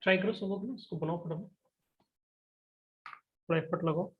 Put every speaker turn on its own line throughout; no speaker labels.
Try करो सब लोग, इसको बनाओ फटाफट, थोड़ा एफर्ट लगाओ।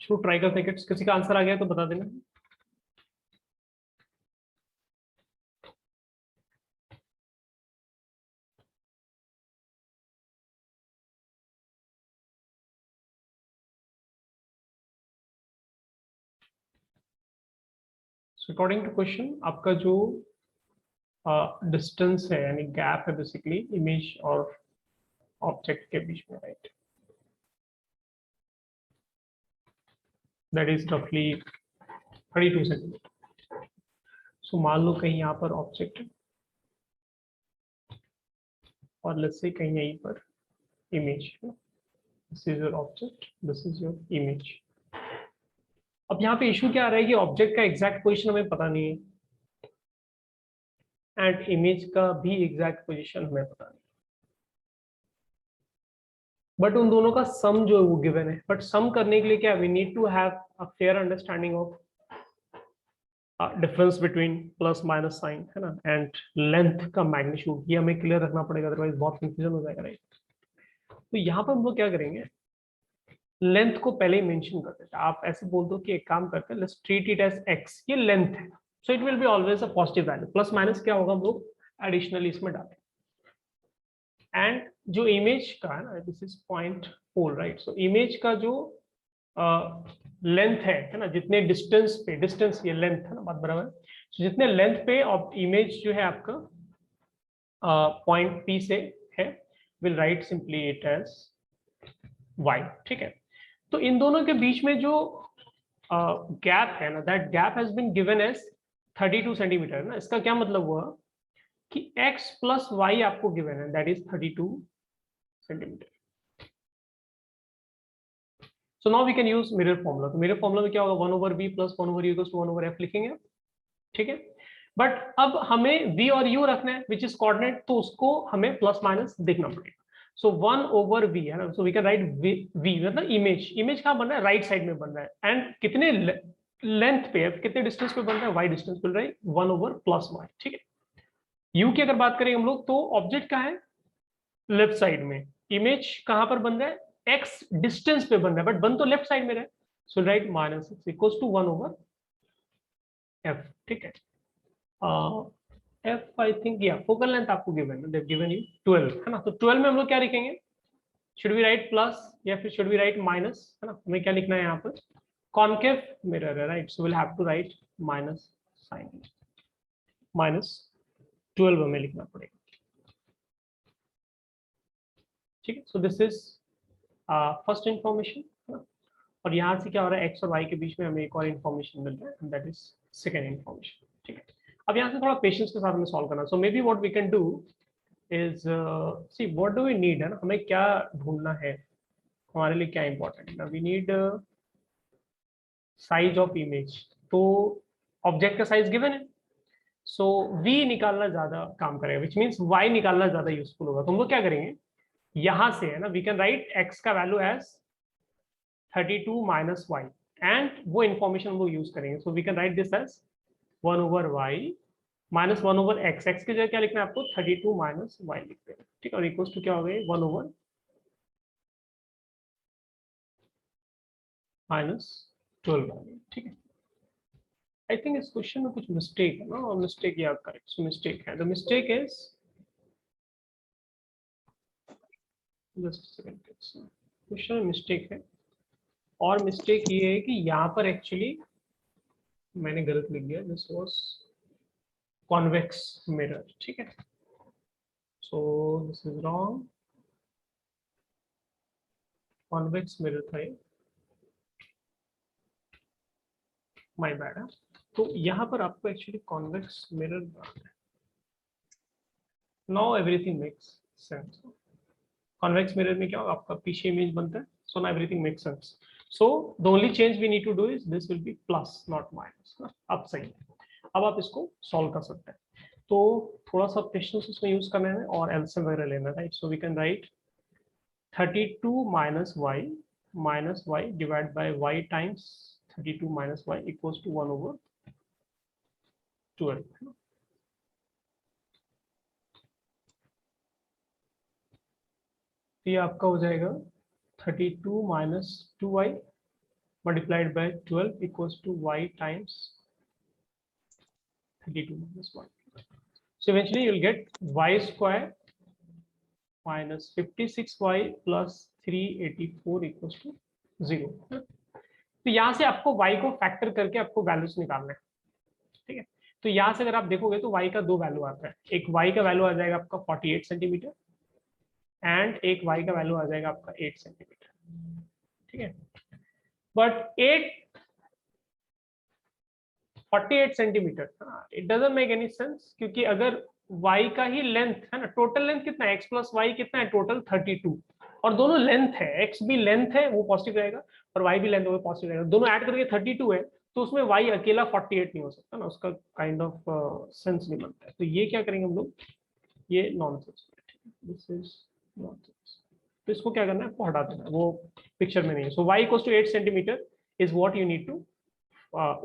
चलो ट्राई करते हैं, किसी का आंसर आ गया तो बता देना। अकॉर्डिंग टू क्वेश्चन, आपका जो डिस्टेंस है यानी गैप है बेसिकली इमेज और ऑब्जेक्ट के बीच में, राइट, दैट इज रफली 32 सेंटीमीटर। सो मान लो कहीं यहाँ पर ऑब्जेक्ट है और लेट्स से कहीं यहीं पर इमेज है। This is your object, this is your image. अब यहाँ पे इशू क्या आ रहा है कि ऑब्जेक्ट का एग्जैक्ट पोजीशन हमें पता नहीं है एंड इमेज का भी एग्जैक्ट पोजीशन हमें पता नहीं, बट उन दोनों का सम जो है वो गिवन है। बट सम करने के लिए क्या, we need to have a fair understanding of difference between plus minus sign, है ना, एंड लेंथ का मैग्नीट्यूड, ये हमें क्लियर रखना पड़ेगा, अदरवाइज बहुत कंफ्यूजन हो जाएगा, राइट। तो यहाँ पर हम लोग क्या करेंगे, लेंथ को पहले ही मेंशन कर देते हैं। आप ऐसे बोल दो कि एक काम करते हैं, let's treat it as x, ये लेंथ है, so it will be always a positive value. Plus minus क्या होगा, हम लोग एडिशनली इसमें डालें। एंड जो इमेज का है ना, this is 0.4, right. So image का जो लेंथ है ना, जितने डिस्टेंस पे, डिस्टेंस ये लेंथ है ना, बात बराबर है। so, जितने लेंथ पे इमेज जो है आपका पॉइंट पी से है, will write simply it as y, ठीक है। तो इन दोनों के बीच में जो गैप है ना, that gap has been given as 32 centimetre ना। इसका क्या मतलब हुआ कि x प्लस वाई आपको गिवन है, that is 32 centimetre. So now we can use mirror formula. तो मिरर फॉर्मूला में क्या होगा, 1/v plus 1/u equals to 1/f लिखेंगे, ठीक है। बट अब हमें v और u रखना है विच इज कोऑर्डिनेट, तो उसको हमें प्लस माइनस देखना पड़ेगा। सो 1/v है ना, so we can write v मतलब इमेज कहाँ बन रहा है, राइट साइड में बन रहा है, एंड कितने लेंथ पे है, कितने डिस्टेंस पे बन रहा है, y डिस्टेंस मिल रहा है, 1/+y, ठीक है। u की अगर बात करें हम लोग, तो ऑब्जेक्ट कहाँ है, लेफ्ट साइड में, इमेज कहां पर बन रहा है, x डिस्टेंस पे बन रहा है, बट बन तो लेफ्ट साइड में रहा है, so right -x equals to 1/f, ठीक है। f आई थिंक या फोकल लेंथ आपको गिवन है, देव गिवन यू 12, है ना। तो 12 में हम लोग क्या लिखेंगे, शुड वी राइट प्लस या फिर शुड वी राइट माइनस, है ना, हमें क्या लिखना है यहाँ पर, कॉन्केव मिरर है, right, so will have to write minus sign, -12 हमें लिखना पड़ेगा, ठीक है। So this is first information, और यहाँ से क्या हो रहा है, एक्स और वाई के बीच में हमें एक और इन्फॉर्मेशन मिल रहा है, दैट इज सेकेंड इन्फॉर्मेशन, ठीक है। अब यहाँ से थोड़ा पेशेंस के साथ में सॉल्व करना। So maybe what we can do is see what do we need, है ना, हमें क्या ढूंढना है, हमारे लिए क्या इंपॉर्टेंट है ना, we need size of image. तो ऑब्जेक्ट का साइज गिवन है, सो v निकालना ज्यादा काम करेगा, विच मीन्स y निकालना ज्यादा यूजफुल होगा। तो हम लोग क्या करेंगे, यहां से है ना, वी कैन राइट x का value as 32 minus y, and वो इंफॉर्मेशन हम लोग यूज करेंगे। So we can write this as 1/y minus 1/x, x की जगह क्या लिखना है आपको, 32 माइनस वाई लिख देना, ठीक है। और इक्वल्स टू क्या हो गई, 1/-, ठीक है। आई थिंक इस क्वेश्चन में कुछ मिस्टेक है ना, और मिस्टेक याद करें, मिस्टेक है। The mistake is, just second, question में मिस्टेक है, और मिस्टेक ये है कि यहाँ पर एक्चुअली मैंने गलत लिख दिया, दिस वाज कॉन्वेक्स मिरर, ठीक है। So this is wrong, convex mirror था ये, माय बैड है। तो यहाँ पर आपको actually convex mirror, now everything makes sense. Convex mirror में क्या होगा, आपका पीछे इमेज बनता है, so now everything makes sense. So the only change we need to do is this will be plus not minus. अब सही है, अब आप इसको सॉल्व कर सकते हैं। तो थोड़ा सा पेशेंस इसमें यूज करना है और एलसीएम वगैरह लेना है, right. So we can write 32 minus y divide by y times 32 minus y equals to 1/12। तो ये आपका हो जाएगा 32 minus 2y multiplied by 12 equals to y times 32 minus 1. So eventually you'll get y square minus 56y plus 384 equals to 0. तो यहाँ से आपको y को फैक्टर करके आपको वैल्यूज निकालना है, ठीक है। तो यहाँ से अगर आप देखोगे तो y का दो वैल्यू आता है, एक y का वैल्यू आ जाएगा आपका 48 सेंटीमीटर एंड एक y का वैल्यू आ जाएगा आपका 8 सेंटीमीटर, ठीक है। But 48 centimetre, it doesn't make any sense, क्योंकि अगर y का ही लेंथ है ना, टोटल लेंथ कितना है, x प्लस वाई कितना है, टोटल 32, और दोनों लेंथ है, x भी लेंथ है वो पॉजिटिव रहेगा और y भी लेंथ है वो पॉजिटिव रहेगा, दोनों ऐड करके 32 है, तो उसमें y अकेला 48 नहीं हो सकता ना, उसका काइंड ऑफ सेंस नहीं बनता है। तो ये क्या करेंगे हम लोग, ये नॉनसेंस, दिस इज नॉनसेंस। तो इसको क्या करना है, आपको हटा देना है, वो पिक्चर में नहीं है। So y equals to 8 centimetre is what you need to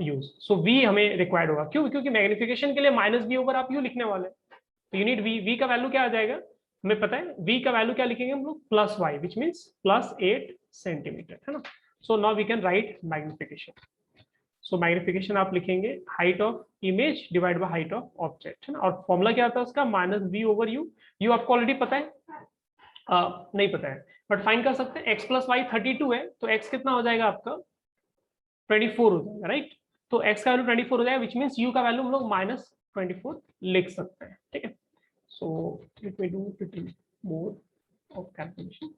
use. So v हमें रिक्वायर्ड होगा, क्यों, क्योंकि मैग्निफिकेशन के लिए माइनस बी ओवर आप यू लिखने वाले, तो यूनिट v का वैल्यू क्या आ जाएगा, हमें पता है v का वैल्यू क्या लिखेंगे हम लोग, plus y, which means plus 8 centimetre, है ना। So now we can write magnification. So magnification आप लिखेंगे height of image divide by height of object, है ना, और फॉर्मूला क्या आता है उसका, minus b over u. U आपको ऑलरेडी पता है, नहीं पता है बट फाइंड कर सकते हैं। x प्लस वाई 32 है, तो x कितना हो जाएगा आपका 24 हो जाएगा, राइट। तो x का वैल्यू 24 हो जाएगा, विच मीन्स u का वैल्यू हम लोग माइनस 24 लिख सकते हैं, ठीक है। So let me do little more of calculation.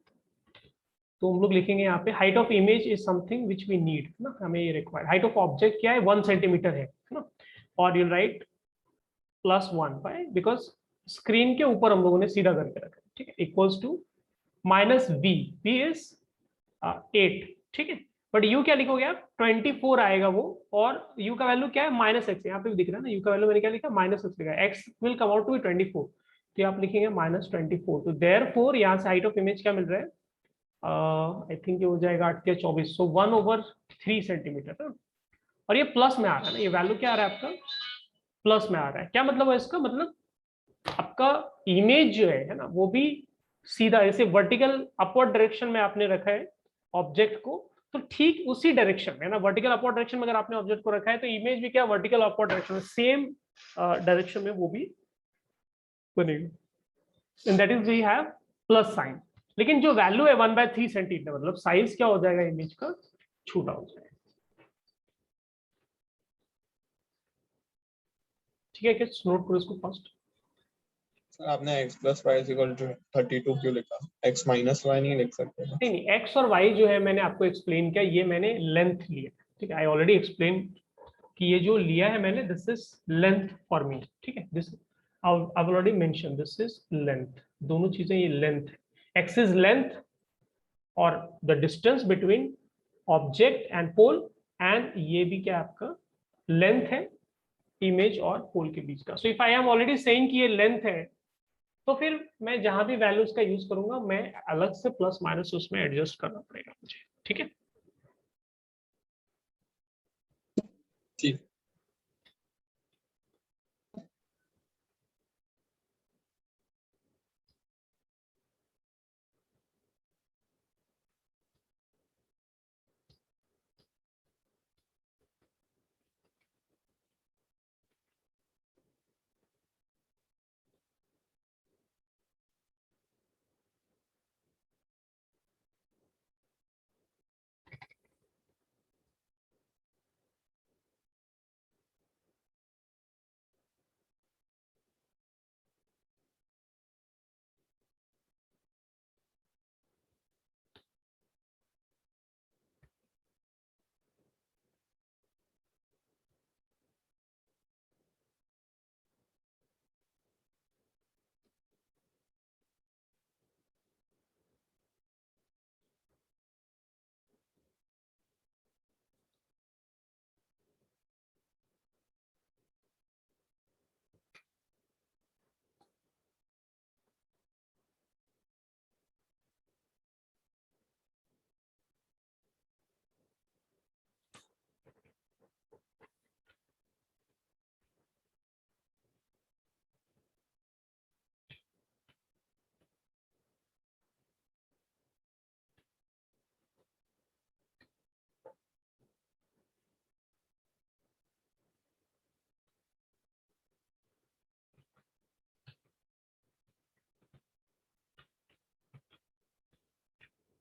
तो हम लोग लिखेंगे यहाँ पे height of image is something which we need ना, हमें ये रिक्वायर्ड। हाइट ऑफ ऑब्जेक्ट क्या है, 1 सेंटीमीटर है ना, और u right +1 by, because screen के ऊपर हम लोगों ने सीधा करके रखा है, ठीक है, equals to minus v is 8, ठीक है। बट u क्या लिखोगे आप, 24 आएगा वो, और u का वैल्यू क्या है, -x, यहाँ पे भी दिख रहा है ना, u का वैल्यू मैंने क्या लिखा, -x लिखा है, x will come out to 24, तो आप लिखेंगे -24। तो देयरफॉर यहाँ से हाइट ऑफ इमेज क्या मिल रहा है, आई थिंक ये हो जाएगा 8 के 24, सो 1/3 सेंटीमीटर, और ये प्लस में आ रहा है ना, ये वैल्यू क्या आ रहा है आपका, प्लस में आ रहा है। क्या मतलब है इसका, मतलब आपका इमेज जो है ना, वो भी सीधा ऐसे वर्टिकल अपवर्ड डायरेक्शन में आपने रखा है ऑब्जेक्ट को, तो ठीक उसी डायरेक्शन में ना, वर्टिकल अपवर्ड डायरेक्शन में अगर आपने ऑब्जेक्ट को रखा है, तो इमेज भी क्या वर्टिकल अपवर्ड डायरेक्शन में, सेम डायरेक्शन में वो भी बनेगी, and that is we have plus sign. लेकिन जो वैल्यू है 1/3 सेंटीमीटर, मतलब साइज क्या हो जाएगा इमेज का, छोटा हो जाएगा, ठीक है। किस नोट करो इसको फर्स्ट।
आपने x plus y equal to 32 क्यों लिखा, x माइनस वाई नहीं लिख सकते?
नहीं, x और y जो है मैंने आपको एक्सप्लेन किया, ये मैंने लेंथ लिया, ठीक है। आई ऑलरेडी एक्सप्लेन कि ये जो लिया है मैंने, this is length for me, ठीक है। This I already mention, this is length, दोनों चीजें ये लेंथ है, x इज लेंथ और the distance between object and pole, and ये भी क्या आपका लेंथ है, इमेज और पोल के बीच का। So if I am already saying कि ये लेंथ है, तो फिर मैं जहां भी वैल्यूज का यूज करूंगा मैं अलग से प्लस माइनस उसमें एडजस्ट करना पड़ेगा मुझे, ठीक है।
ठीक।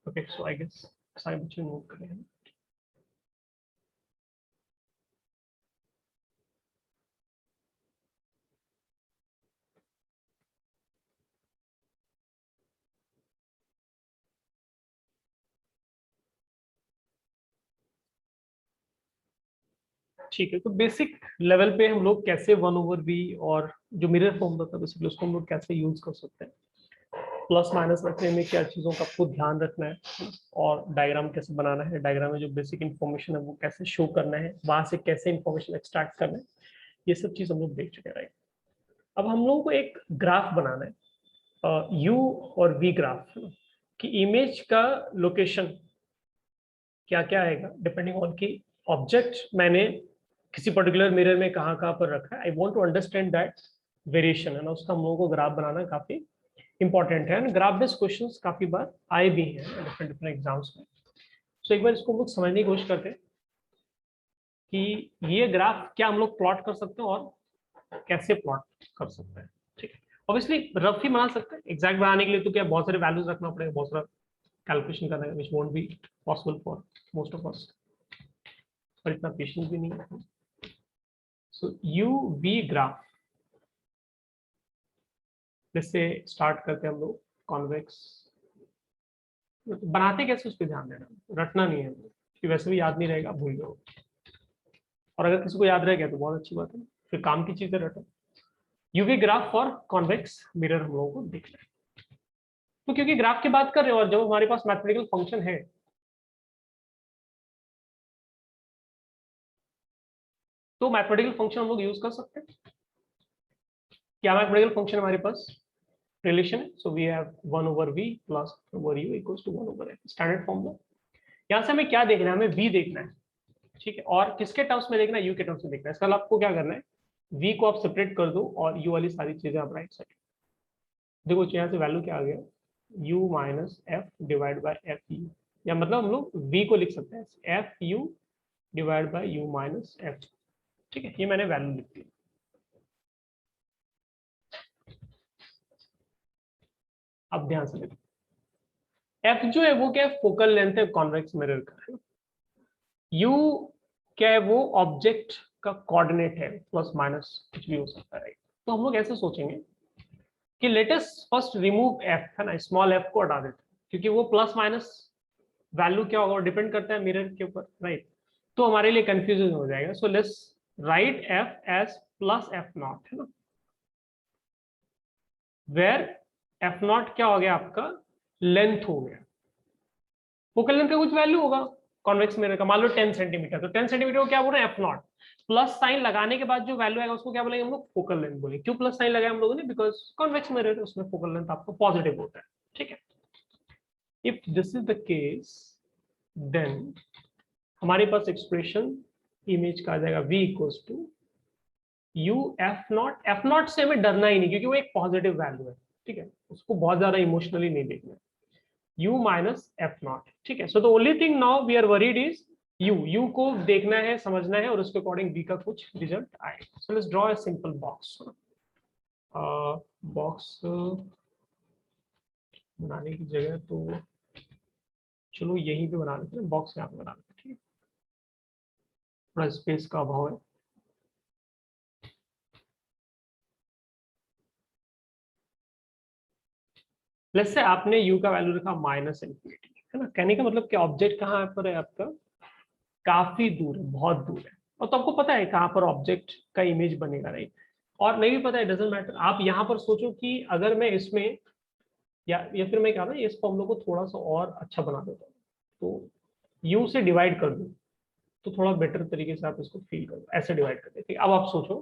ओके, सो आई गेस सारे बच्चे नोट करें। ठीक है, तो बेसिक लेवल पे हम लोग कैसे 1/v और जो मिरर फॉर्म होता है बेसिकली उसको हम लोग कैसे यूज कर सकते हैं, प्लस माइनस रखने में क्या चीज़ों का आपको ध्यान रखना है, और डायग्राम कैसे बनाना है, डायग्राम में जो बेसिक इन्फॉर्मेशन है वो कैसे शो करना है, वहां से कैसे इन्फॉर्मेशन एक्सट्रैक्ट करना है, ये सब चीज़ हम लोग देख चुके हैं, राइट। अब हम लोगों को एक ग्राफ बनाना है, यू और वी ग्राफ, कि इमेज का लोकेशन क्या क्या आएगा डिपेंडिंग ऑन की ऑब्जेक्ट मैंने किसी पर्टिकुलर मिरर में कहाँ कहाँ पर रखा है। I want to understand that variation है ना, उसका हम लोगों को ग्राफ बनाना काफी इंपॉर्टेंट है। ग्राफ बेस्ड क्वेश्चंस काफी बार आए भी हैं डिफरेंट डिफरेंट एग्जाम्स में। सो एक बार इसको हम लोग समझने की कोशिश करते हैं कि ये ग्राफ क्या हम लोग प्लॉट कर सकते हैं और कैसे प्लॉट कर सकते हैं, ठीक है। ऑब्वियसली रफ ही बना सकते हैं, एग्जैक्ट बनाने के लिए तो क्या बहुत सारे वैल्यूज रखना पड़ेगा, बहुत सारा कैलकुलेशन करना है, which won't be possible for most of us, और इतना पेशेंस भी नहीं है। सो यू वी ग्राफ जैसे स्टार्ट करते हैं हम लोग, कॉन्वेक्स बनाते कैसे उस पर ध्यान देना, रटना नहीं है कि वैसे भी याद नहीं रहेगा, भूल जाओ, और अगर किसी को याद रह गया तो बहुत अच्छी बात है, फिर काम की चीजें रटो। UV graph for convex mirror हम लोगों को देखना है, तो क्योंकि ग्राफ की बात कर रहे हो और जब हमारे पास मैथमेटिकल फंक्शन है तो मैथमेटिकल फंक्शन हम लोग यूज कर सकते हैं। क्या मैथमेटिकल फंक्शन हमारे पास रिलेशन है, so we have 1/v plus over u equals to 1/f, standard formula. यहाँ से हमें क्या देखना है, हमें v देखना है, ठीक है, और किसके टर्म्स में देखना है, u के टर्म्स में देखना है। इसका आपको क्या करना है, v को आप सेपरेट कर दो और u वाली सारी चीजें आप राइट साइड देखो, यहाँ से वैल्यू क्या आ गया, u minus F divide by F you, या मतलब हम लोग v को लिख सकते हैं F you divide by you minus F, ठीक है, ये मैंने वैल्यू लिख दी। अब ध्यान से देखो, एफ जो है वो क्या है, फोकल लेंथ है कॉन्वेक्स मिरर का, यू क्या है, वो ऑब्जेक्ट का कोऑर्डिनेट है, प्लस माइनस कुछ भी हो सकता है, राइट। तो हम लोग ऐसे सोचेंगे कि let us first remove F, है ना, स्मॉल एफ को हटा देते हैं, क्योंकि वो प्लस माइनस वैल्यू क्या होगा डिपेंड करता है मिरर के ऊपर, राइट। तो हमारे लिए कंफ्यूजन हो जाएगा, so let's write f as plus f naught, है ना, वेयर एफ नॉट क्या हो गया आपका, लेंथ हो गया, फोकल लेंथ का कुछ वैल्यू होगा, कॉन्वेक्स मिरर का मान लो 10 सेंटीमीटर, तो 10 सेंटीमीटर को क्या बोल रहे हैं, एफ नॉट। प्लस साइन लगाने के बाद जो वैल्यू आएगा उसको क्या बोलेंगे हम लोग, फोकल लेंथ बोलेंगे। क्यों प्लस साइन लगाया हम लोगों ने, बिकॉज कॉन्वेक्स मिरर उसमें फोकल लेंथ आपको पॉजिटिव होता है, ठीक है। If this is the case then हमारे पास एक्सप्रेशन इमेज का आ जाएगा v equals to u f naught. F naught से हमें डरना ही नहीं क्योंकि वो एक पॉजिटिव वैल्यू है, ठीक है, उसको बहुत ज्यादा इमोशनली नहीं देखना। u माइनस एफ नॉट, ठीक है। So the only thing now we are worried is u को देखना है, समझना है, और उसके अकॉर्डिंग v का कुछ रिजल्ट आएगा। So let's draw a simple box. Box बनाने की जगह तो चलो यहीं पे बना लेते हैं, बॉक्स यहाँ पे बना लेते हैं, ठीक है, थोड़ा स्पेस का अभाव है। प्लस से आपने u का वैल्यू रखा माइनस इन्फिनिटी, है ना। कहने का मतलब कि ऑब्जेक्ट कहाँ पर है आपका, काफी दूर है, बहुत दूर है, और तो आपको पता है कहाँ पर ऑब्जेक्ट का इमेज बनेगा, राइट। और नहीं भी पता है, डजंट मैटर। आप यहाँ पर सोचो कि अगर मैं इसमें या फिर मैं क्या ना इस फॉर्मूला को थोड़ा सा और अच्छा बना देता हूँ, तो u से डिवाइड कर दूं तो थोड़ा बेटर तरीके से आप इसको फील करो, ऐसे डिवाइड करते। ठीक, अब आप सोचो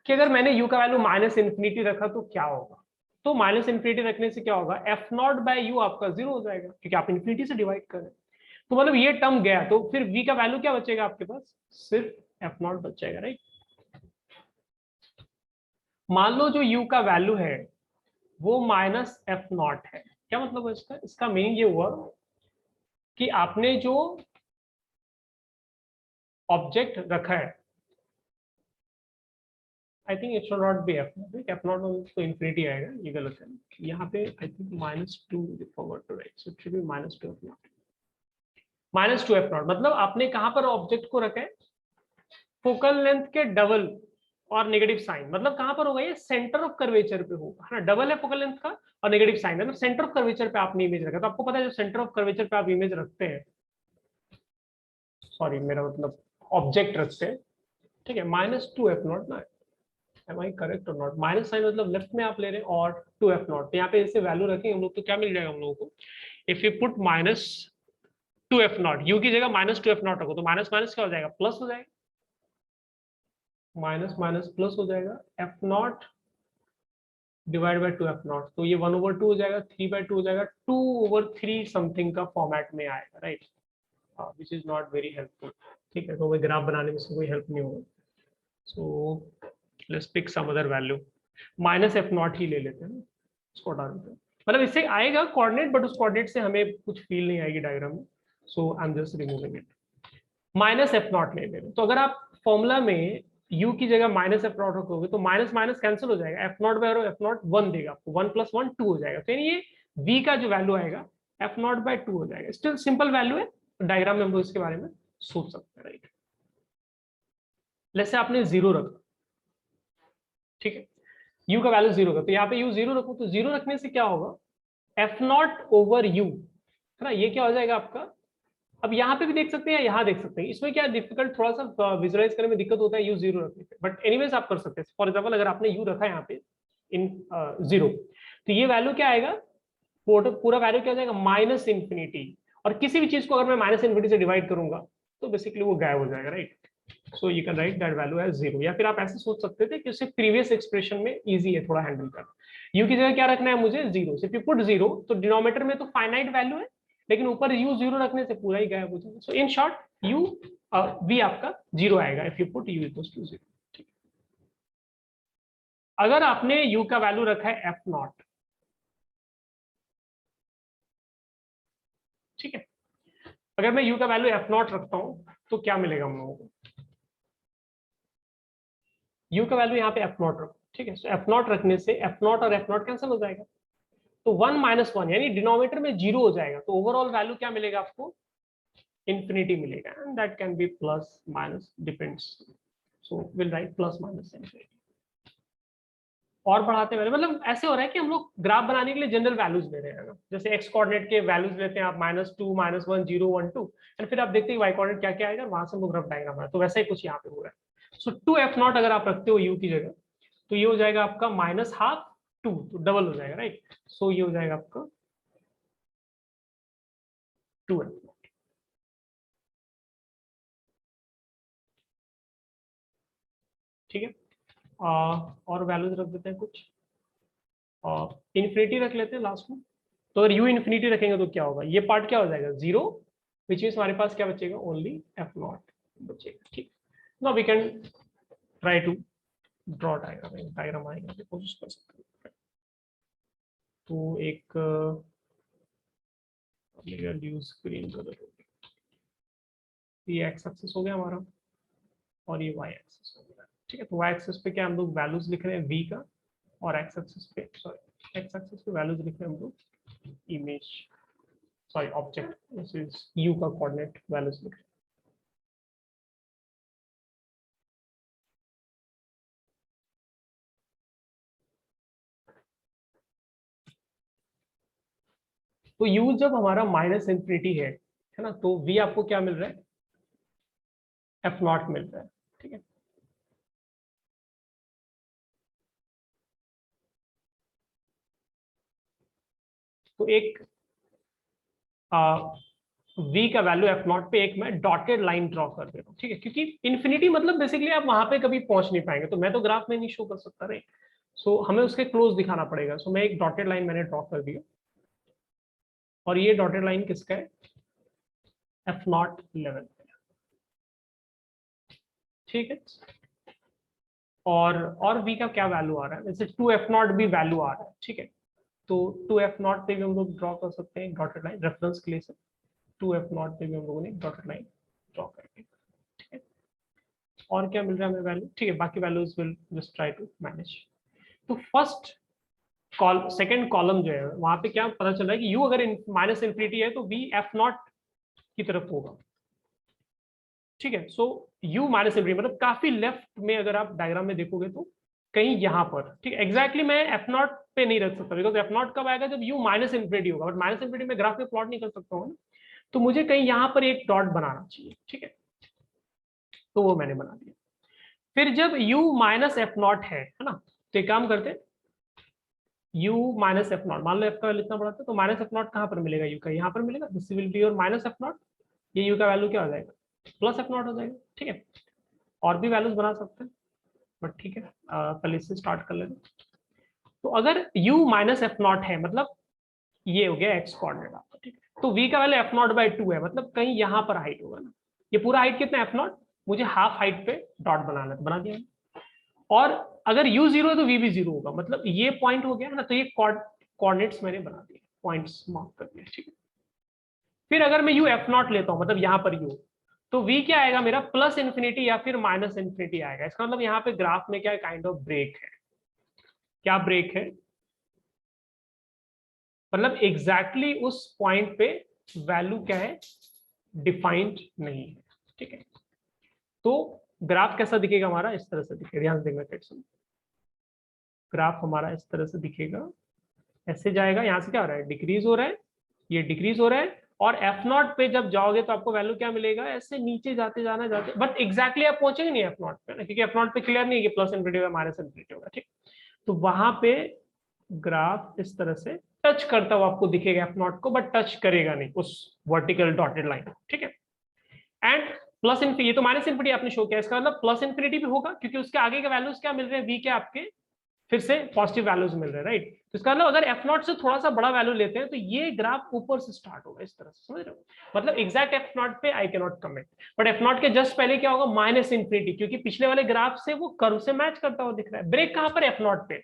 कि अगर मैंने u का वैल्यू माइनस इन्फिनिटी रखा तो क्या होगा। तो माइनस इन्फिनिटी रखने से क्या होगा, एफ नॉट बाय यू आपका जीरो हो जाएगा क्योंकि आप इन्फिनिटी से डिवाइड कर रहे हैं। तो मतलब ये टर्म गया, तो फिर v का वैल्यू क्या बचेगा आपके पास, सिर्फ एफ नॉट बच जाएगा, राइट। मान लो जो u का वैल्यू है वो माइनस एफ नॉट है, क्या मतलब है इसका, इसका मीनिंग ये हुआ कि आपने जो ऑब्जेक्ट रखा है, I think it should not be f naught, f naught तो इन्फिनिटी आएगा, ये गलत है। यहाँ पे I think -2 forward to right, so it should be -2 f naught, -2 f naught. मतलब आपने कहां पर ऑब्जेक्ट को रखा है, फोकल लेंथ के डबल और नेगेटिव साइन, मतलब कहां पर होगा ये, सेंटर ऑफ कर्वेचर पे होगा, है ना। डबल है फोकल लेंथ का और नेगेटिव साइन, मतलब सेंटर ऑफ कर्वेचर पे आपने इमेज रखा। तो आपको पता है जो सेंटर ऑफ कर्वेचर पे आप इमेज रखते हैं, सॉरी मेरा मतलब ऑब्जेक्ट रखते हैं, ठीक है, -2 एफ नॉट ना, एम आई करेक्ट और नॉट, माइनस साइन मतलब लेफ्ट में आप ले रहे हैं और 2 एफ नॉट, तो यहाँ पे ऐसे वैल्यू रखेंगे हम लोग तो क्या मिल जाएगा हम लोगों को, if you put -2 f not, you की जगह -2 एफ नॉट रखो तो माइनस माइनस क्या हो जाएगा, प्लस हो जाएगा, माइनस माइनस प्लस हो जाएगा, f not divide by 2 f naught, तो ये 1/2 हो जाएगा, 3/2 हो जाएगा, 2/3 समथिंग का फॉर्मेट में आएगा, right, which is not very helpful. ठीक है, तो वो ग्राफ बनाने में से कोई हेल्प नहीं होगा। So let's pick some other value, minus F naught ही ले लेते हैं ना, इसको हटा देते हैं। मतलब इससे आएगा कोऑर्डिनेट, बट उस कोऑर्डिनेट से हमें कुछ फील नहीं आएगी डायग्राम में, so I am just removing it. Minus F naught ले लें, तो अगर आप फॉर्मूला में u की जगह माइनस एफ नॉट रखोगे तो माइनस माइनस कैंसिल हो जाएगा, f naught by f naught 1 देगा आपको, 1 + 1 2 हो जाएगा, तो यानी ये v का जो वैल्यू आएगा एफ नॉट बाय 2 हो जाएगा। स्टिल सिंपल वैल्यू है, डायग्राम में हम लोग इसके बारे में सोच सकते हैं, राइट। जैसे आपने 0 रखा, ठीक है, u का वैल्यू 0 का, तो यहाँ पे u 0 रखो, तो 0 रखने से क्या होगा, एफ नॉट ओवर यू, है ना, ये क्या हो जाएगा आपका। अब यहाँ पे भी देख सकते हैं, यहाँ देख सकते हैं, इसमें क्या डिफिकल्ट थोड़ा सा विजुअलाइज करने में दिक्कत होता है u 0 रखने पे, बट एनीवेज आप कर सकते हैं। फॉर एग्जांपल अगर आपने u रखा है यहाँ पे इन 0, तो ये वैल्यू क्या आएगा, पूरा वैल्यू क्या हो जाएगा, माइनस इन्फिनिटी, और किसी भी चीज को अगर मैं माइनस इन्फिनिटी से डिवाइड करूंगा तो बेसिकली वो गायब हो जाएगा, right. So you can write that value as 0, या फिर आप ऐसे सोच सकते थे कि उससे प्रीवियस एक्सप्रेशन में इजी है थोड़ा हैंडल करना। u की जगह क्या रखना है मुझे, 0, इफ यू पुट 0 तो डिनोमिनेटर में तो फाइनाइट वैल्यू है, लेकिन ऊपर u 0 रखने से पूरा ही गायब हो जाएगा। So in short u v आपका 0 आएगा if you put u equals to 0। अगर आपने u का वैल्यू रखा है एफ नॉट, ठीक है, अगर मैं u का वैल्यू एफ नॉट रखता हूं तो क्या मिलेगा हम लोगों को, u का वैल्यू यहाँ पे एफ नॉट रखो, ठीक है, एफ नॉट रखने से एफ नॉट और एफ नॉट कैंसिल हो जाएगा, तो 1 - 1 यानी डिनोमिनेटर में 0 हो जाएगा, तो ओवरऑल वैल्यू क्या मिलेगा आपको, इंफिनिटी मिलेगा, and that can be plus minus depends, so will write plus minus infinity. और बढ़ाते हुए मतलब ऐसे हो रहा है कि हम लोग ग्राफ बनाने के लिए जनरल वैल्यूज ले रहे हैं ना, जैसे एक्स कोऑर्डिनेट के वैल्यूज लेते हैं आप, -2 -1 0 1 2, एंड फिर आप देखते हैं वाई कोऑर्डिनेट क्या क्या आएगा, वहां से हम लोग रफ डायग्राम बना, तो वैसा ही कुछ यहाँ पे हो रहा है। सो 2 एफ नॉट अगर आप रखते हो u की जगह, तो ये हो जाएगा आपका -12 2, तो डबल हो जाएगा, राइट। सो ये हो जाएगा आपका 2 एफ। ठीक है। और वैल्यूज रख देते हैं कुछ, इन्फिनिटी रख लेते हैं लास्ट में। तो अगर यू इन्फिनिटी रखेंगे तो क्या होगा, ये पार्ट क्या हो जाएगा 0, विच मीन्स हमारे पास क्या बचेगा, ओनली एफ नॉट बचेगा। ठीक, now we can try to draw diagram, diagram आएगा तो कोशिश कर सकते हैं। तो एक स्क्रीन कलर, ये एक्स एक्सिस हो गया हमारा और ये वाई एक्सिस हो गया। ठीक है, तो वाई एक्सिस पे क्या हम लोग वैल्यूज लिख रहे हैं v का, और एक्स एक्सिस पे, सॉरी एक्स एक्सिस पे वैल्यूज लिख रहे हैं हम लोग image, sorry object, this is u का कोऑर्डिनेट वैल्यूज लिख रहे हैं। तो u जब हमारा माइनस इंफिनिटी है ना, तो v आपको क्या मिल रहा है, एफ नॉट मिल रहा है। ठीक है, तो एक v का वैल्यू एफ नॉट पे एक मैं डॉटेड लाइन ड्रॉ कर दे रहा हूँ। ठीक है, क्योंकि इन्फिनिटी मतलब बेसिकली आप वहां पे कभी पहुंच नहीं पाएंगे, तो मैं तो ग्राफ में नहीं शो कर सकता रहे, सो हमें उसके क्लोज दिखाना पड़ेगा। सो मैं एक डॉटेड लाइन मैंने ड्रॉ कर दिया, और ये डॉटेड लाइन किसका है, एफ नॉट लेवल। ठीक है, और v का क्या वैल्यू आ रहा है, जैसे 2f0 भी वैल्यू आ रहा है। ठीक है, तो 2f0 पे भी हम लोग ड्रॉ कर सकते हैं डॉटेड लाइन, रेफरेंस के लिए से 2f0 पे भी हम लोगों ने डॉटेड लाइन ड्रॉ करके। ठीक है, और क्या मिल रहा है हमें वैल्यू। ठीक है, बाकी values will just try to manage. तो फर्स्ट सेकंड कॉलम जो है वहां पे क्या पता चल रहा है कि u अगर माइनस इंफिनिटी है तो v f0 की तरफ होगा। ठीक है, सो u माइनस इंफिनिटी मतलब काफी लेफ्ट में, अगर आप डायग्राम में देखोगे तो कहीं यहाँ पर। ठीक है, एग्जैक्टली मैं एफ नॉट पे नहीं रख सकता, बिकॉज एफ नॉट कब आएगा, जब u माइनस इंफिनिटी होगा, बट माइनस इंफिनिटी में ग्राफ में प्लॉट नहीं कर सकता हूँ, तो मुझे कहीं यहाँ पर एक डॉट बनाना चाहिए। ठीक है, तो वो मैंने बना दिया। फिर जब u माइनस एफ नॉट है ना, तो एक काम करते हैं, u माइनस एफ नॉट, मान लो f का वैल्यू इतना बड़ा था, तो माइनस एफ नॉट कहाँ पर मिलेगा, u का यहाँ पर मिलेगा, this will be your minus F not, ये u का वैल्यू क्या हो जाएगा, प्लस एफ नॉट हो जाएगा। ठीक है, और भी वैल्यूज बना सकते हैं, बट ठीक है पहले इससे स्टार्ट कर लेते। तो अगर u माइनस एफ नॉट है, मतलब ये हो गया x कोऑर्डिनेट आपका। ठीक है, तो v का वैल्यू एफ नॉट बाई 2 है, मतलब कहीं यहाँ पर हाइट होगा ना, ये पूरा हाइट कितना है एफ नॉट, मुझे हाफ हाइट पे डॉट बनाना है, बना दिया। और अगर u 0 है तो v भी 0 होगा, मतलब ये पॉइंट हो गया ना, तो ये कोऑर्डिनेट्स मैंने बना दिए, पॉइंट्स मार्क कर दिए। ठीक है, फिर अगर मैं u एफ नॉट लेता हूँ, मतलब यहाँ पर u, तो v क्या आएगा मेरा, प्लस इंफिनिटी या फिर माइनस इंफिनिटी आएगा। इसका मतलब यहाँ पे ग्राफ में क्या काइंड ऑफ ब्रेक है, क्या ब्रेक है, मतलब एग्जैक्टली उस पॉइंट पे वैल्यू क्या है, डिफाइंड नहीं है। ठीक है, तो ग्राफ कैसा दिखेगा हमारा, इस तरह से दिखेगा, ध्यान से देखना टेक्स्ट में। ग्राफ हमारा इस तरह से दिखेगा, ऐसे जाएगा, यहाँ से क्या हो रहा है, डिक्रीज हो रहा है, ये डिक्रीज हो रहा है, और एफ नॉट पे जब जाओगे तो आपको वैल्यू क्या मिलेगा, ऐसे नीचे जाते जाना जाते, बट एग्जैक्टली आप पहुंचेंगे नहीं एफ नॉट पे ना, क्योंकि एफ नॉट पे क्लियर नहीं है कि प्लस इंफिनिटी होगा माइनस इंफिनिटी होगा। ठीक, तो वहां पे ग्राफ इस तरह से टच करता हुआ आपको दिखेगा एफ नॉट को, बट टच करेगा नहीं उस वर्टिकल डॉटेड लाइन। ठीक है, एंड प्लस इन्फिनिटी, ये तो माइनस इन्फिनिटी आपने शो किया, इसका मतलब प्लस इन्फिनिटी भी होगा, क्योंकि उसके आगे के वैल्यूज क्या मिल रहे हैं, वी के आपके फिर से पॉजिटिव वैल्यूज मिल रहे हैं, राइट। तो इसका मतलब अगर एफ नॉट से थोड़ा सा बड़ा वैल्यू लेते हैं तो ये ग्राफ ऊपर से स्टार्ट होगा इस तरह से, समझ रहे हो, मतलब एग्जैक्ट एफ नॉट पे I can not comment, but F not के जस्ट पहले क्या होगा, माइनस इंफिनिटी, क्योंकि पिछले वाले ग्राफ से वो कर्व से मैच करता हुआ दिख रहा है। ब्रेक कहां पर, एफ नॉट पे।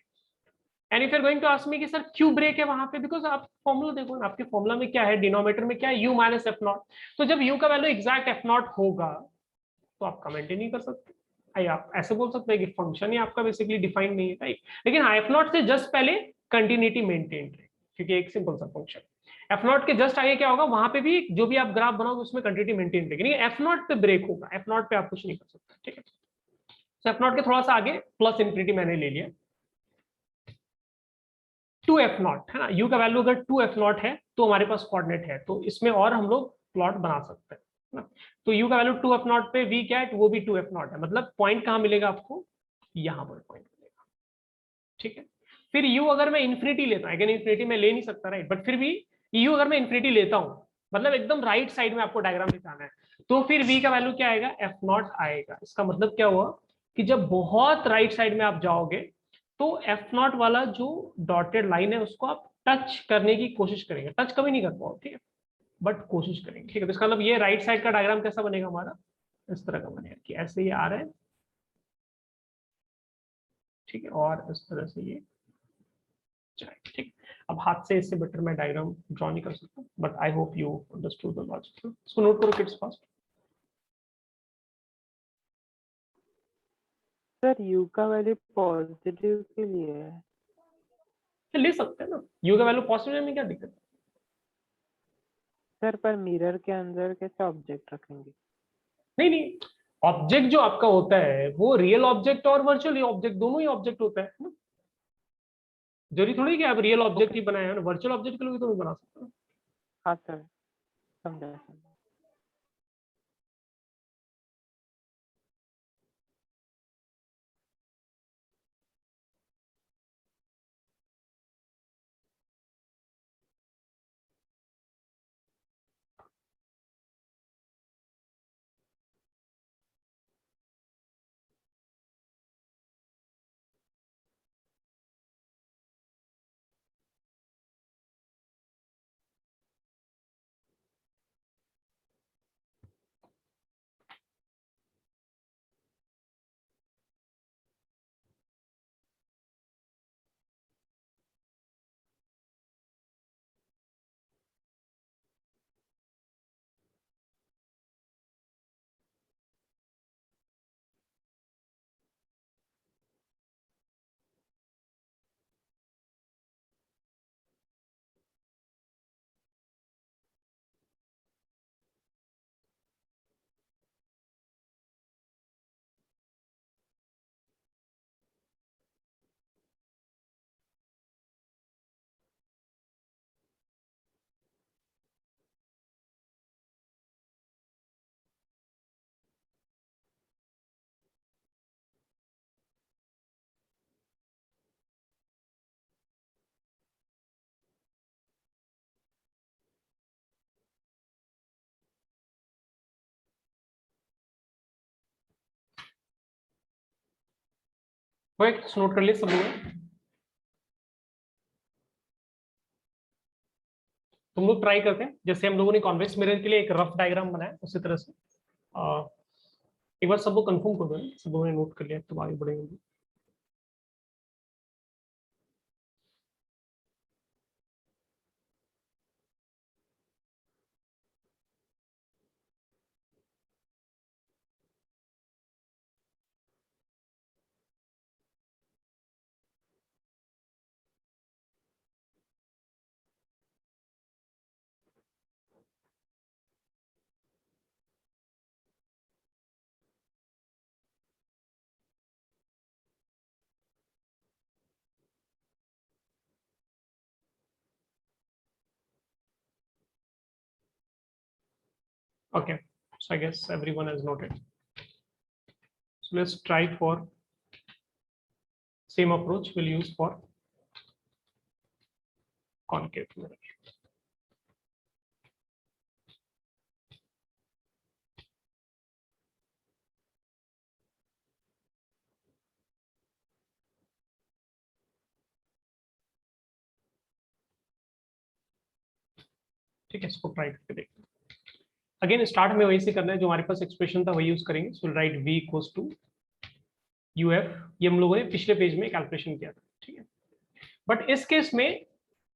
And if you are going to ask me कि सर क्यों ब्रेक है वहां पे, बिकॉज आप फॉर्मूला देखो ना, आपके फॉर्मूला में क्या है, डिनोमिनेटर में क्या है, u माइनस एफ नॉट, तो जब u का वैल्यू एग्जैक्ट एफ नॉट होगा तो आप कमेंट ही नहीं कर सकते। आप ऐसे बोल सकते हैं कि फंक्शन ही आपका बेसिकली डिफाइंड नहीं है, राइट, लेकिन हाँ एफ नॉट से जस्ट पहले कंटिन्यूटी मेंटेन है, क्योंकि एक सिंपल सा फंक्शन। एफ नॉट के जस्ट आगे क्या होगा, वहां पे भी जो भी आप ग्राफ बनाओगे उसमें कंटिन्यूटी मेंटेन रहेगी, लेकिन एफ नॉट पे ब्रेक होगा, एफ नॉट पे आप कुछ नहीं कर सकते। ठीक है, तो एफ नॉट के थोड़ा सा आगे प्लस इंफिनिटी मैंने ले लिया, 2f0 है ना, u का वैल्यू अगर 2f0 है तो हमारे पास कोऑर्डिनेट है, तो इसमें और हम लोग प्लॉट बना सकते हैं ना। तो u का वैल्यू 2f0 पे v क्या है, वो भी 2f0 है, मतलब पॉइंट कहां मिलेगा आपको, यहां पर पॉइंट मिलेगा। ठीक है, फिर u अगर मैं इंफिनिटी लेता हूं, अगेन इंफिनिटी मैं ले नहीं सकता, राइट, बट फिर भी u अगर मैं इंफिनिटी लेता हूं, मतलब एकदम राइट साइड में आपको डायग्राम दिखाना है, तो फिर v का वैल्यू क्या आएगा, f0 आएगा। इसका मतलब क्या हुआ कि जब बहुत राइट साइड में आप जाओगे तो एफ नॉट वाला जो डॉटेड लाइन है उसको आप टच करने की कोशिश करेंगे, टच कभी नहीं कर पाओ, ठीक है, बट कोशिश करेंगे, ठीक है। तो इसका मतलब ये राइट साइड का डायग्राम कैसा बनेगा हमारा, इस तरह का बनेगा कि ऐसे ये आ रहा है, ठीक है, और इस तरह से ये जाएगा, ठीक। अब हाथ से इससे बेटर मैं डायग्राम ड्रॉ नहीं कर सकता, but I hope you understood the logic. इसको नोट करो किड्स फास्ट।
सर यू का वैल्यू पॉजिटिव के लिए है।
ले सकते हैं ना, यू का वैल्यू पॉजिटिव में क्या दिक्कत है?
सर पर मिरर के अंदर कैसे ऑब्जेक्ट रखेंगे?
नहीं नहीं, ऑब्जेक्ट जो आपका होता है वो रियल ऑब्जेक्ट और वर्चुअल ऑब्जेक्ट दोनों ही ऑब्जेक्ट होता है ना। जरूरी थोड़ी कि आप रियल ऑब्जेक्ट ही बनाए ना, वर्चुअल ऑब्जेक्ट के लिए भी तो नहीं बना सकते ना।
हाँ सर, समझा समझा।
वो एक नोट कर लिए सब लोग। तुम लोग ट्राई करते हैं, जैसे हम लोगों ने कॉन्वेक्स मिरर के लिए एक रफ डायग्राम बनाया उसी तरह से एक बार सब लोग कंफर्म कर दो, सब लोगों ने नोट कर लिया तो आगे बढ़ेंगे। Okay, so I guess everyone has noted. So let's try for same approach we'll use for concave mirror. ठीक है, इसको ट्राई करके देखते हैं। अगेन स्टार्ट में वही से करना है, जो हमारे पास एक्सप्रेशन था वही यूज करेंगे। So right v equals to uf, ये हम लोगों ने पिछले पेज में कैलकुलेशन किया था, ठीक है। बट इस केस में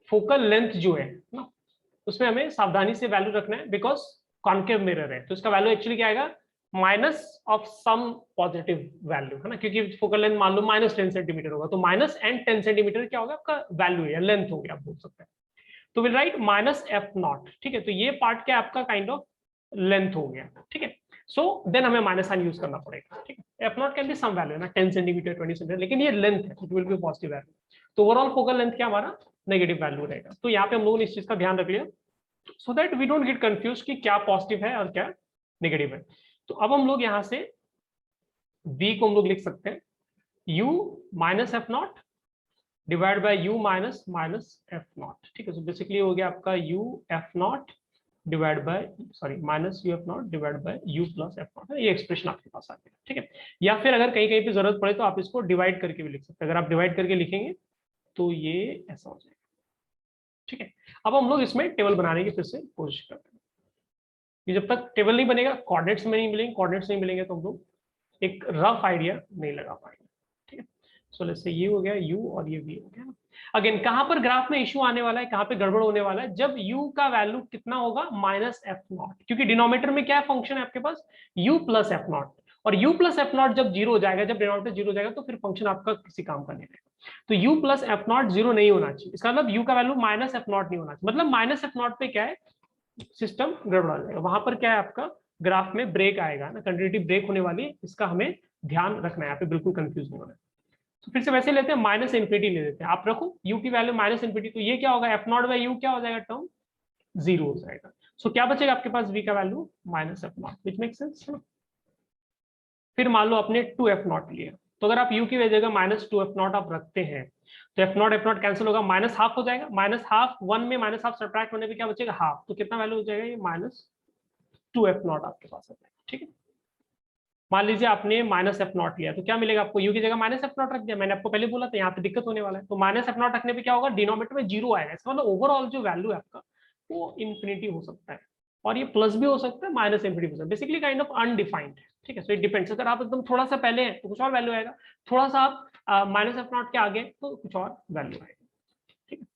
फोकल लेंथ जो है ना, उसमें हमें सावधानी से वैल्यू रखना है, बिकॉज कॉन्केव मिरर है, तो इसका वैल्यू एक्चुअली क्या आएगा, minus of some positive value, है ना, क्योंकि फोकल लेंथ मान लो -10 सेंटीमीटर होगा, तो माइनस एंड 10 सेंटीमीटर क्या होगा आपका वैल्यू है, लेंथ हो गया, आप बोल सकते हैं। तो will write minus F naught, ठीक है, तो ये पार्ट क्या आपका काइंड ऑफ लेंथ हो गया, ठीक है। सो देन हमें माइनस साइन यूज करना पड़ेगा, ठीक है। F naught can be some value ना, 10 सेंटीमीटर 20 सेंटीमीटर, लेकिन ये लेंथ है, it will be positive value. तो ओवरऑल फोकल लेंथ क्या हमारा नेगेटिव वैल्यू रहेगा। तो यहाँ पे हम लोगों ने इस चीज का ध्यान रख लिया, so that we don't get confuse कि क्या पॉजिटिव है और क्या नेगेटिव है। तो अब हम लोग यहाँ से v को हम लोग लिख सकते हैं u minus F not divide by u minus minus F naught, ठीक है। सो बेसिकली हो गया आपका u F not divide by, sorry, minus u F not divide by u plus f not, ये एक्सप्रेशन आपके पास आ गया। ठीक है। या फिर अगर कहीं कहीं पे जरूरत पड़े तो आप इसको डिवाइड करके भी लिख सकते हैं। अगर आप डिवाइड करके लिखेंगे तो ये ऐसा हो जाएगा, ठीक है। अब हम लोग इसमें टेबल बनाने की फिर से कोशिश करते हैं। कि जब तक टेबल नहीं बनेगा, कोऑर्डिनेट्स में नहीं मिलेंगे, कोऑर्डिनेट्स नहीं मिलेंगे तो हम लोग एक रफ आइडिया नहीं लगा पाएंगे, ठीक है। सो लेट्स से ये हो गया u और ये v हो गया ना। अगेन कहां पर ग्राफ में इशू आने वाला है, कहां पे गड़बड़ होने वाला है, जब u का वैल्यू कितना होगा -f0, क्योंकि डिनोमिनेटर में क्या फंक्शन है आपके पास u प्लस f0, और u प्लस f0 जब जीरो हो जाएगा, जब डिनोमिनेटर जीरो हो जाएगा तो फिर फंक्शन आपका किसी काम का नहीं रहेगा। तो u प्लस f0 जीरो नहीं होना चाहिए, इसका मतलब u का वैल्यू -f0 नहीं होना चाहिए। मतलब -f0 पे क्या है, सिस्टम गड़बड़ा जाएगा, वहां पर क्या है आपका ग्राफ में ब्रेक आएगा ना, कंटिन्यूटी ब्रेक होने वाली है, इसका हमें ध्यान रखना है, यहाँ पे बिल्कुल कंफ्यूज नहीं होना है। तो फिर से वैसे लेते हैं, माइनस इन्फिनिटी ले लेते हैं, आप रखो u की वैल्यू माइनस इन्फिनिटी, तो ये क्या होगा, f0 बाई u क्या हो जाएगा, टर्म जीरो हो जाएगा। सो क्या बचेगा आपके पास, v का value -f0, which make sense. फिर मान लो आपने 2f0 लिया, तो अगर आप u की जगह -2f0 आप रखते हैं तो f0 कैंसिल होगा, माइनस हाफ हो जाएगा, माइनस हाफ 1 में माइनस हाफ सब्ट्रैक्ट होने पे क्या बचेगा, हाफ, तो कितना वैल्यू हो जाएगा, ये -2f0 आपके पास आ जाएगा, ठीक है। मान लीजिए आपने -f0 लिया, तो क्या मिलेगा आपको, u की जगह -f0 रख दिया, मैंने आपको पहले बोला था यहाँ पे दिक्कत होने वाला है, तो -f0 रखने पे क्या होगा, डिनोमिनेटर में जीरो आएगा, इसका मतलब ओवरऑल जो वैल्यू है आपका वो इन्फिनिटी हो सकता है, और ये प्लस भी हो सकता है, माइनस इन्फिनिटी हो सकता है, बेसिकली काइंड ऑफ अनडिफाइंड है, ठीक है। सो इट डिपेंड्स, अगर आप एकदम थोड़ा सा पहले हैं तो कुछ और वैल्यू आएगा, थोड़ा सा आप -f0 के आगे तो कुछ और वैल्यू आएगा, ठीक है।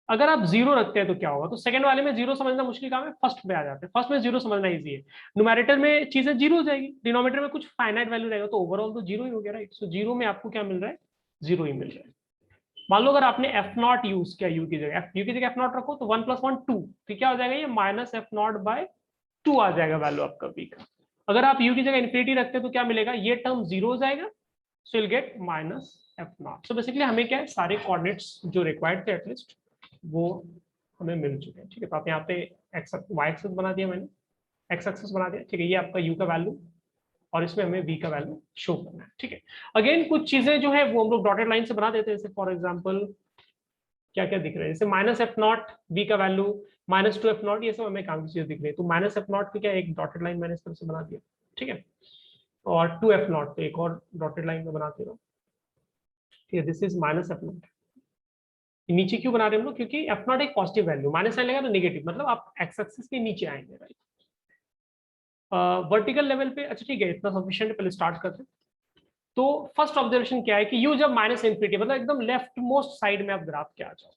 अगर आप जीरो रखते हैं तो क्या होगा, तो सेकंड वाले में जीरो समझना मुश्किल काम है, फर्स्ट में आ जाते हैं, फर्स्ट में जीरो समझना इजी है। न्यूमैरेटर में चीजें जीरो हो जाएगी, डिनोमिनेटर में कुछ फाइनाइट वैल्यू रहेगा, तो ओवरऑल तो जीरो ही हो गया, राइट। सो जीरो में आपको क्या मिल रहा है, जीरो ही मिल रहा है। मान लो अगर आपने f0 यूज किया, u की जगह f0 रखो, तो 1 + 1 2, तो क्या हो जाएगा, ये -f0/2 आ जाएगा वैल्यू आपका v का। अगर आप u की जगह इन्फिनिटी रखते हैं तो क्या मिलेगा, ये टर्म जीरो हो जाएगा, so will get -f0। So basically हमें क्या है, सारे कोऑर्डिनेट्स जो रिक्वायर्ड थे एटलीस्ट वो हमें मिल चुके हैं, ठीक है। तो आप यहाँ पे एक्स वाई एक्सिस बना दिया मैंने, एक्स एक्सिस बना दिया, ठीक है। ये आपका u का वैल्यू और इसमें हमें v का वैल्यू शो करना है, ठीक है। अगेन कुछ चीजें जो है वो हम लोग डॉटेड लाइन से बना देते हैं, जैसे फॉर एग्जांपल क्या क्या दिख रहा है, जैसे -f0 v का वैल्यू, -2f0, ये सब हमें काम की चीजें दिख रही है, तो -f0 पे क्या एक डॉटेड लाइन मैंने इस तरह से बना दिया, ठीक है। और 2f0 पे एक और डॉटेड लाइन में बनाते रहो, ठीक है। दिस इज -f0, नीचे क्यों बना रहे हैं हम लोग, क्योंकि f0 एक पॉजिटिव वैल्यू, माइनस साइन लगा तो नेगेटिव, मतलब आप एक्स एक्सिस के नीचे आएंगे, राइट। वर्टिकल लेवल पे, अच्छा ठीक है, इतना सफिशिएंट, पहले स्टार्ट करते हैं। तो फर्स्ट ऑब्जर्वेशन क्या है कि u जब -इन्फिनिटी, मतलब एकदम लेफ्ट मोस्ट साइड में आप ग्राफ के आ जाओ,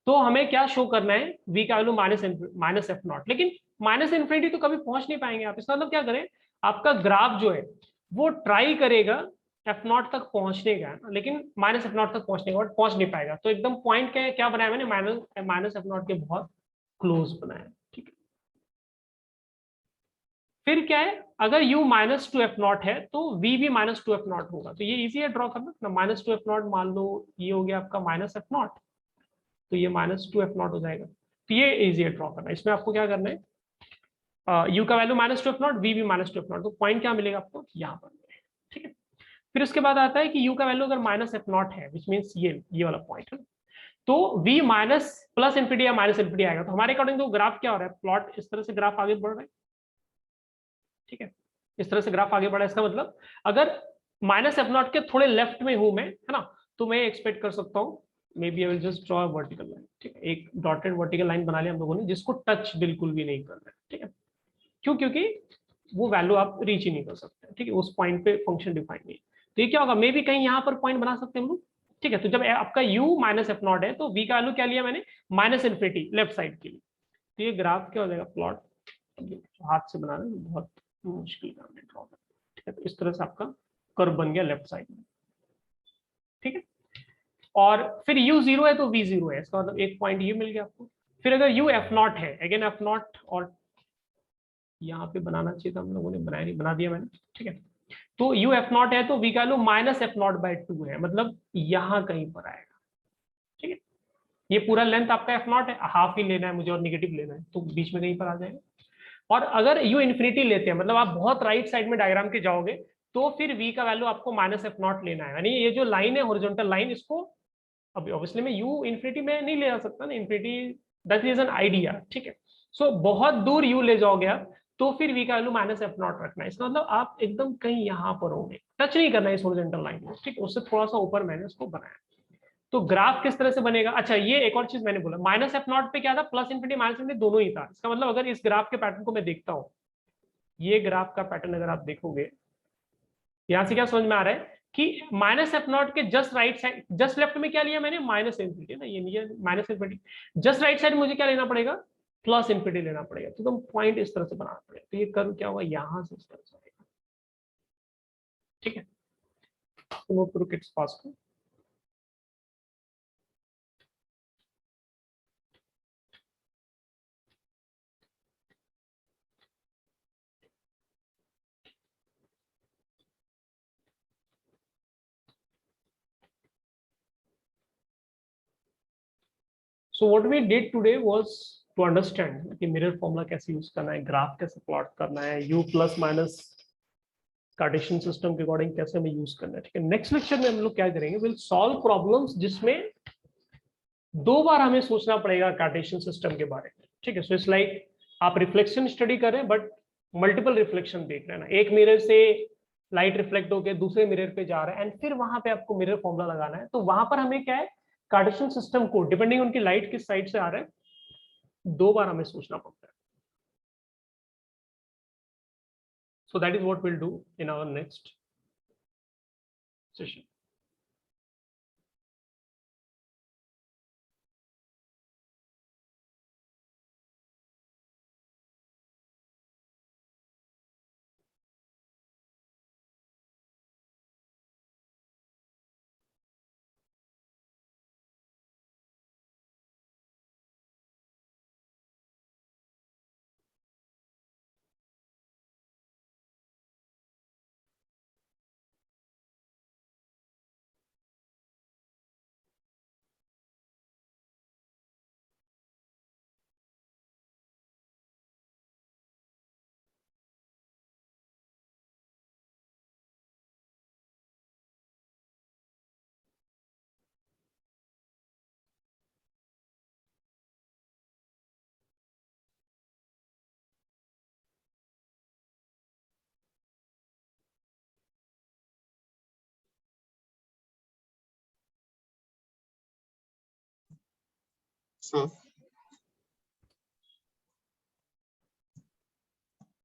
तो हमें क्या शो करना है, v का वैल्यू -f0, लेकिन -इन्फिनिटी तो कभी पहुंच नहीं पाएंगे आप, इसका मतलब क्या करें, आपका ग्राफ जो है वो ट्राई करेगा f0 तक पहुंचने का, लेकिन -f0 तक पहुंचने का, पहुंच नहीं पाएगा। तो एकदम पॉइंट क्या बनाया मैंने, -f0 के बहुत क्लोज बनाया, ठीक है। फिर क्या है, अगर u -2f0 है तो v भी -2f0 होगा, तो ये इजी है ड्रॉ करना ना, -2f0 मान लो ये हो गया आपका -f0, तो ये -2f0 हो जाएगा, तो ये इजी है ड्रॉ करना। इसमें आपको क्या करना है, u का वैल्यू -2f0, v भी -2f0, तो पॉइंट क्या मिलेगा आपको, यहाँ पर, ठीक है। फिर उसके बाद आता है कि u का वैल्यू अगर -f0 है, विच मीन्स ये वाला पॉइंट है, तो v माइनस प्लस इन्फिनिटी या माइनस इन्फिनिटी आएगा, तो हमारे अकॉर्डिंग तो ग्राफ क्या हो रहा है, प्लॉट इस तरह से ग्राफ आगे बढ़ रहा है, ठीक है। इस तरह से ग्राफ आगे बढ़ा है, इसका मतलब अगर -f0 के थोड़े लेफ्ट में हूं मैं, है ना, तो मैं एक्सपेक्ट कर सकता हूँ, maybe I will just draw vertical line, ठीक है। एक डॉटेड वर्टिकल लाइन बना लिया हम लोगों ने, जिसको टच बिल्कुल भी नहीं करना है, ठीक है। क्यों, क्योंकि वो वैल्यू आप रीच ही नहीं कर सकते, ठीक है, उस पॉइंट पे फंक्शन डिफाइन नहीं है। तो ये क्या होगा, मे बी कहीं यहाँ पर पॉइंट बना सकते हैं हम लोग, ठीक है। तो जब आपका u -f0 है तो v का वैल्यू क्या लिया मैंने, -इन्फिनिटी लेफ्ट साइड के लिए, तो ये ग्राफ क्या हो जाएगा, प्लॉट हाथ से बनाना बहुत मुश्किल काम है ड्रॉ करना, ठीक है। तो इस तरह से आपका कर्व बन गया लेफ्ट साइड में, ठीक है। और फिर u 0 है तो v 0 है, इसका मतलब एक पॉइंट ये मिल गया आपको। फिर अगर u f0 है, अगेन f0, और यहाँ पे बनाना चाहिए था हम लोगों ने, बनाया नहीं, बना दिया मैंने, ठीक है। तो u f0 है तो v का वैल्यू -f0/2 है, मतलब यहाँ कहीं पर आएगा, ठीक है। ये पूरा लेंथ आपका f0 है, हाफ ही लेना है मुझे और निगेटिव लेना है, तो बीच में कहीं पर आ जाएगा। और अगर u इन्फिनिटी लेते हैं, मतलब आप बहुत राइट साइड में डायग्राम के जाओगे, तो फिर v का वैल्यू आपको -f0 लेना है, यानी ये जो लाइन है हॉरिजॉन्टल लाइन, इसको अभी ऑब्वियसली मैं u इन्फिनिटी में नहीं ले जा सकता ना, infinity that is an idea, ठीक है। सो बहुत दूर u ले जाओगे आप, तो फिर v का वैल्यू माइनस एफ नॉट रखना है। इसका मतलब आप एकदम कहीं यहाँ पर होंगे, टच नहीं करना है इस हॉरिजॉन्टल लाइन में, ठीक है, उससे थोड़ा सा ऊपर मैंने इसको बनाया। तो ग्राफ किस तरह से बनेगा? अच्छा, ये एक और चीज मैंने बोला, माइनस एफ नॉट पे क्या था, प्लस इंफिनिटी माइनस इंफिनिटी दोनों ही था। इसका मतलब अगर इस ग्राफ के पैटर्न को मैं देखता हूँ, ये ग्राफ का पैटर्न अगर आप देखोगे, यहां से क्या समझ में आ रहा है कि माइनस एफ नॉट के just right side, just left में क्या लिया मैंने, माइनस इंफिनिटी ना, ये minus infinity, just right side मुझे क्या लेना पड़ेगा, प्लस इंफिनिटी लेना पड़ेगा। तो तुम पॉइंट इस तरह से बनाना पड़ेगा। तो ये कर्व क्या होगा, यहां से इस तरह से आएगा, ठीक है। तो नोट करो kids fast. So what we did today was to understand कि मिरर फॉर्मूला कैसे यूज करना है, ग्राफ कैसे प्लॉट करना है, u plus minus Cartesian system के अकॉर्डिंग कैसे हमें यूज करना है, ठीक है। नेक्स्ट लेक्चर में हम लोग क्या करेंगे, विल सॉल्व प्रॉब्लम्स जिसमें 2 बार हमें सोचना पड़ेगा कार्टेशियन सिस्टम के बारे में, ठीक है। सो इट्स लाइक आप रिफ्लेक्शन स्टडी करें बट मल्टीपल रिफ्लेक्शन देख रहे हैं ना, एक मिरर से लाइट रिफ्लेक्ट होकर दूसरे मिरर पे जा रहा है एंड फिर वहां पे आपको मिरर फॉर्मूला लगाना है। तो वहां पर हमें क्या है, कार्टेशियन सिस्टम को डिपेंडिंग उनकी लाइट किस साइड से आ रहा है, 2 बार हमें सोचना पड़ता है। So that is what we'll do in our next session.
So